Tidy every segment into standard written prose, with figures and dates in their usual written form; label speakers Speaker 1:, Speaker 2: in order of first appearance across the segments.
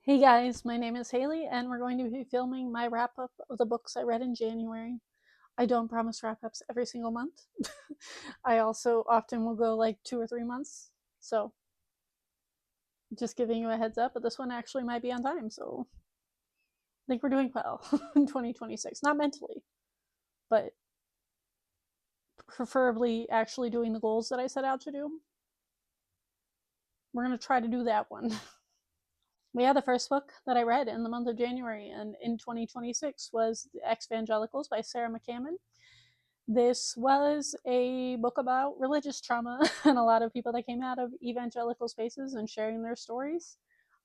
Speaker 1: Hey guys, my name is Haley, and we're going to be filming my wrap up of the books I read in January. I don't promise wrap ups every single month. I also often will go like 2 or 3 months, so just giving you a heads up, but this one actually might be on time, so I think we're doing well in 2026. Not mentally, but preferably actually doing the goals that I set out to do. We're going to try to do that one. Yeah, the first book that I read in the month of January and in 2026 was The Evangelicals by Sarah McCammon. This was a book about religious trauma and a lot of people that came out of evangelical spaces and sharing their stories.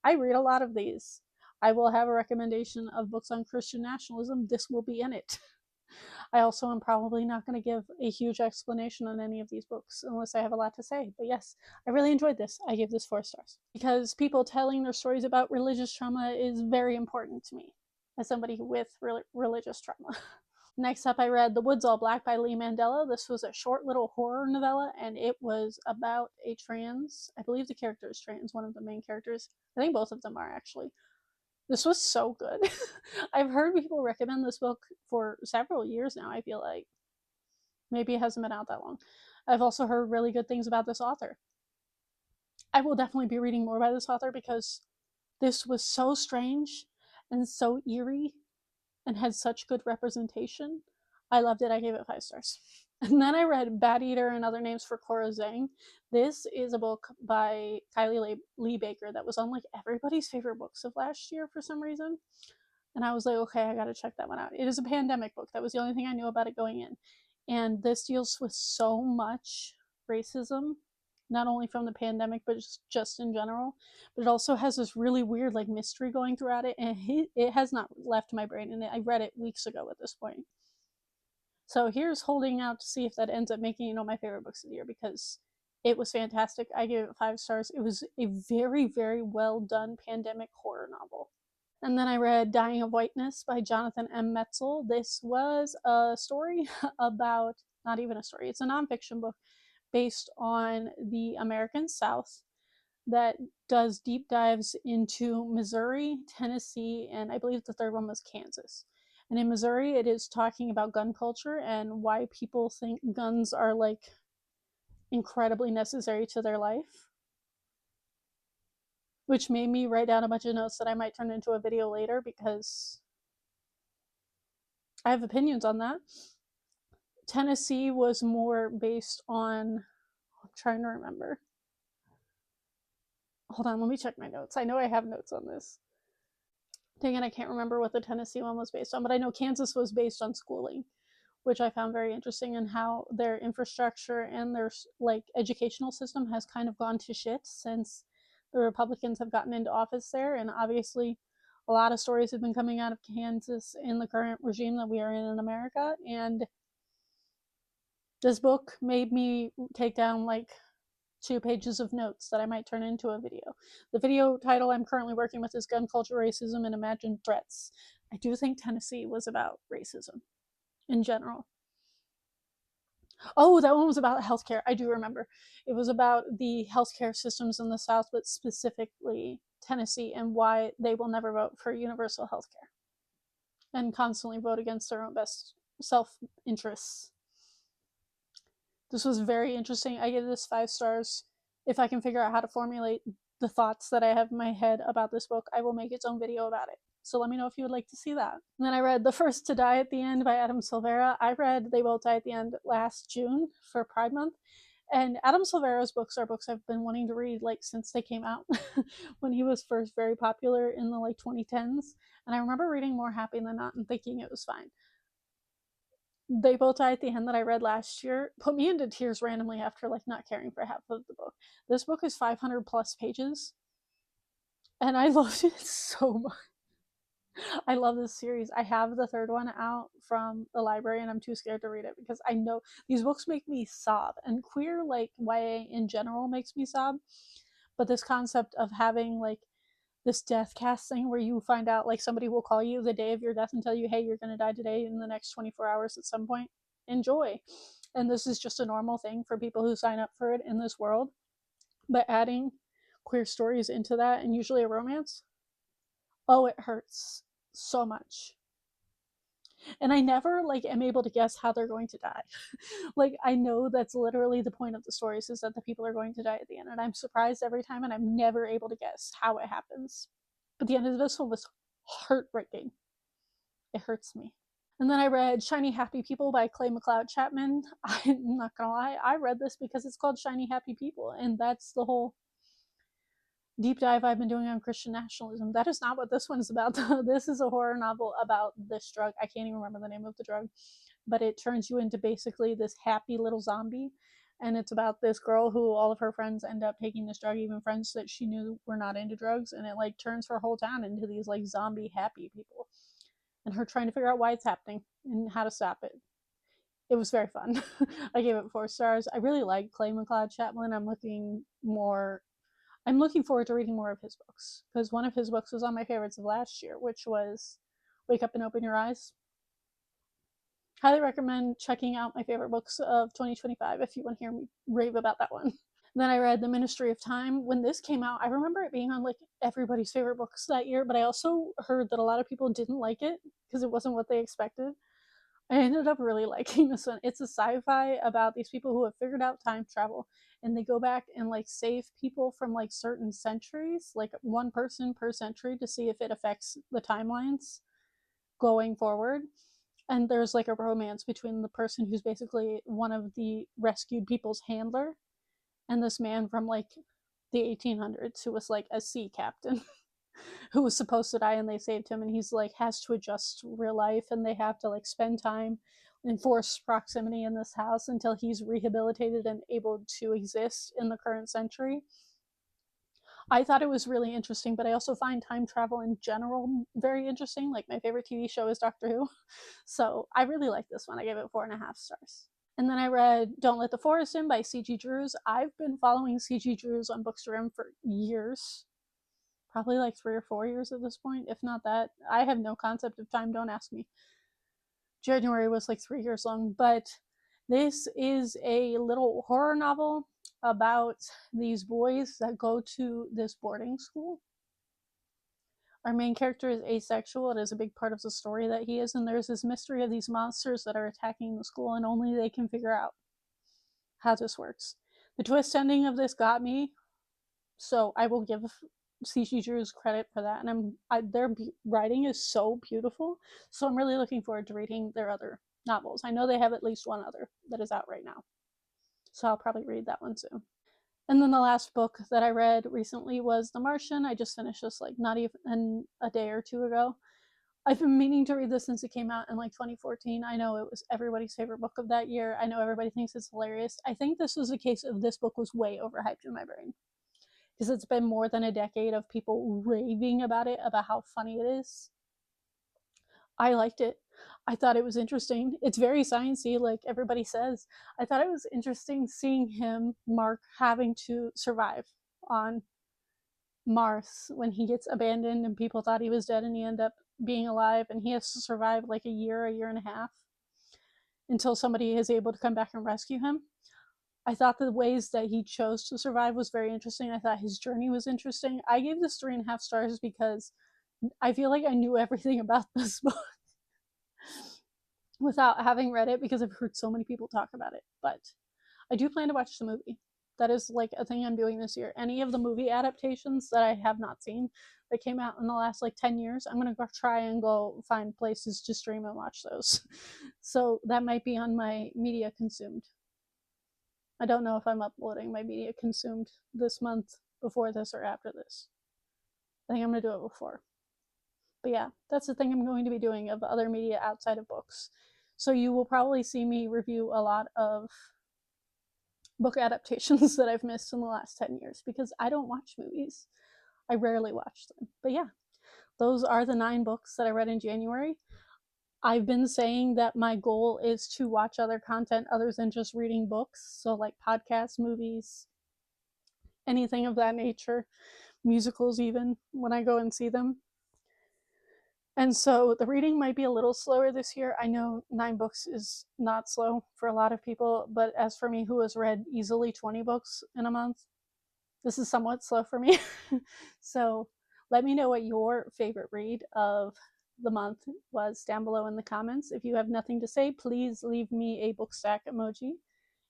Speaker 1: I read a lot of these. I will have a recommendation of books on Christian nationalism. This will be in it. I also am probably not going to give a huge explanation on any of these books unless I have a lot to say. But yes, I really enjoyed this. I gave this 4 stars because people telling their stories about religious trauma is very important to me as somebody with religious trauma. Next up, I read The Woods All Black by Lee Mandela. This was a short little horror novella, and it was about a trans, I believe the character is trans, one of the main characters. I think both of them are actually. This was so good. I've heard people recommend this book for several years now, I feel like. Maybe it hasn't been out that long. I've also heard really good things about this author. I will definitely be reading more by this author because this was so strange and so eerie and had such good representation. I loved it. I gave it 5 stars. And then I read Bad Eater and Other Names for Cora Zhang. This is a book by Kylie Lee Baker that was on like everybody's favorite books of last year for some reason. And I was like, okay, I gotta check that one out. It is a pandemic book. That was the only thing I knew about it going in. And this deals with so much racism, not only from the pandemic, but just in general. But it also has this really weird like mystery going throughout it, and it has not left my brain. And I read it weeks ago at this point. So here's holding out to see if that ends up making my favorite books of the year because it was fantastic. I gave it 5 stars. It was a very, very well done pandemic horror novel. And then I read Dying of Whiteness by Jonathan M. Metzl. This was a story about, not even a story, it's a nonfiction book based on the American South that does deep dives into Missouri, Tennessee, and I believe the third one was Kansas. And in Missouri, it is talking about gun culture and why people think guns are like incredibly necessary to their life, which made me write down a bunch of notes that I might turn into a video later because I have opinions on that. Tennessee was more based on, I'm trying to remember. Hold on, let me check my notes. I know I have notes on this. Dang it, I can't remember what the Tennessee one was based on, but I know Kansas was based on schooling, which I found very interesting, and how their infrastructure and their like educational system has kind of gone to shit since the Republicans have gotten into office there. And obviously a lot of stories have been coming out of Kansas in the current regime that we are in America, and this book made me take down like 2 pages of notes that I might turn into a video. The video title I'm currently working with is Gun Culture, Racism, and Imagined Threats. I do think Tennessee was about racism in general. Oh, that one was about healthcare. I do remember. It was about the healthcare systems in the South, but specifically Tennessee, and why they will never vote for universal healthcare and constantly vote against their own best self interests. This was very interesting. I give this 5 stars. If I can figure out how to formulate the thoughts that I have in my head about this book, I will make its own video about it. So let me know if you would like to see that. And then I read The First to Die at the End by Adam Silvera. I read They Both Die at the End last June for Pride Month. And Adam Silvera's books are books I've been wanting to read like since they came out when he was first very popular in the like 2010s. And I remember reading More Happy Than Not and thinking it was fine. They Both Die at the End that I read last year put me into tears randomly after like not caring for half of the book. This book is 500 plus pages, and I loved it so much. I love this series. I have the third one out from the library, and I'm too scared to read it because I know these books make me sob, and queer like YA in general makes me sob. But this concept of having like this death cast thing where you find out like somebody will call you the day of your death and tell you, hey, you're going to die today in the next 24 hours at some point. Enjoy. And this is just a normal thing for people who sign up for it in this world. But adding queer stories into that, and usually a romance, Oh, it hurts so much. And I never like am able to guess how they're going to die. Like I know that's literally the point of the stories is that the people are going to die at the end, and I'm surprised every time, and I'm never able to guess how it happens. But the end of this one was heartbreaking. It hurts me. And then I read Shiny Happy People by Clay McLeod Chapman. I'm not gonna lie, I read this because it's called Shiny Happy People, and that's the whole deep dive I've been doing on Christian nationalism. That is not what this one's about. This is a horror novel about this drug. I can't even remember the name of the drug, but it turns you into basically this happy little zombie. And it's about this girl who all of her friends end up taking this drug, even friends that she knew were not into drugs, and it like turns her whole town into these like zombie happy people. And her trying to figure out why it's happening and how to stop it. It was very fun. I gave it 4 stars. I really like Clay McLeod Chapman. I'm looking forward to reading more of his books because one of his books was on my favorites of last year, which was Wake Up and Open Your Eyes. Highly recommend checking out my favorite books of 2025 if you want to hear me rave about that one. Then I read The Ministry of Time. When this came out, I remember it being on like everybody's favorite books that year, but I also heard that a lot of people didn't like it because it wasn't what they expected. I ended up really liking this one. It's a sci-fi about these people who have figured out time travel, and they go back and like save people from like certain centuries, like one person per century, to see if it affects the timelines going forward. And there's like a romance between the person who's basically one of the rescued people's handler and this man from like the 1800s who was like a sea captain who was supposed to die, and they saved him, and he's like has to adjust to real life, and they have to like spend time in forced proximity in this house until he's rehabilitated and able to exist in the current century. I thought it was really interesting, but I also find time travel in general very interesting. Like my favorite TV show is Doctor Who. So I really like this one. I gave it 4.5 stars. And then I read Don't Let the Forest In by C.G. Drews. I've been following C.G. Drews on Bookstagram for years, probably like 3 or 4 years at this point, if not that. I have no concept of time, don't ask me. January was like 3 years long, but this is a little horror novel about these boys that go to this boarding school. Our main character is asexual. It is a big part of the story that he is, and there's this mystery of these monsters that are attacking the school, and only they can figure out how this works. The twist ending of this got me, so I will give C.G. Drews credit for that, and their writing is so beautiful, so I'm really looking forward to reading their other novels. I know they have at least one other that is out right now, so I'll probably read that one soon. And then the last book that I read recently was The Martian. I just finished this like not even a day or two ago. I've been meaning to read this since it came out in like 2014. I know it was everybody's favorite book of that year. I know everybody thinks it's hilarious. I think this was a case of this book was way overhyped in my brain because it's been more than a decade of people raving about it, about how funny it is. I liked it. I thought it was interesting. It's very sciencey, like everybody says. I thought it was interesting seeing him, Mark, having to survive on Mars when he gets abandoned and people thought he was dead and he ended up being alive, and he has to survive like a year and a half until somebody is able to come back and rescue him. I thought the ways that he chose to survive was very interesting. I thought his journey was interesting. I gave this 3.5 stars because I feel like I knew everything about this book without having read it because I've heard so many people talk about it. But I do plan to watch the movie. That is like a thing I'm doing this year. Any of the movie adaptations that I have not seen that came out in the last like 10 years, I'm going to go try and go find places to stream and watch those. So that might be on my media consumed. I don't know if I'm uploading my media consumed this month, before this, or after this. I think I'm going to do it before. But yeah, that's the thing I'm going to be doing of other media outside of books. So you will probably see me review a lot of book adaptations that I've missed in the last 10 years because I don't watch movies. I rarely watch them. But yeah, those are the 9 books that I read in January. I've been saying that my goal is to watch other content other than just reading books. So, like podcasts, movies, anything of that nature, musicals, even when I go and see them. And so the reading might be a little slower this year. I know 9 books is not slow for a lot of people, but as for me, who has read easily 20 books in a month, this is somewhat slow for me. So Let me know what your favorite read of the month was down below in the comments. If you have nothing to say, please leave me a bookstack emoji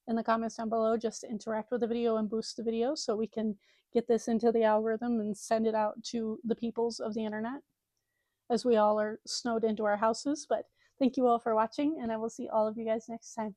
Speaker 1: in the comments down below just to interact with the video and boost the video so we can get this into the algorithm and send it out to the peoples of the internet as we all are snowed into our houses. But thank you all for watching, and I will see all of you guys next time.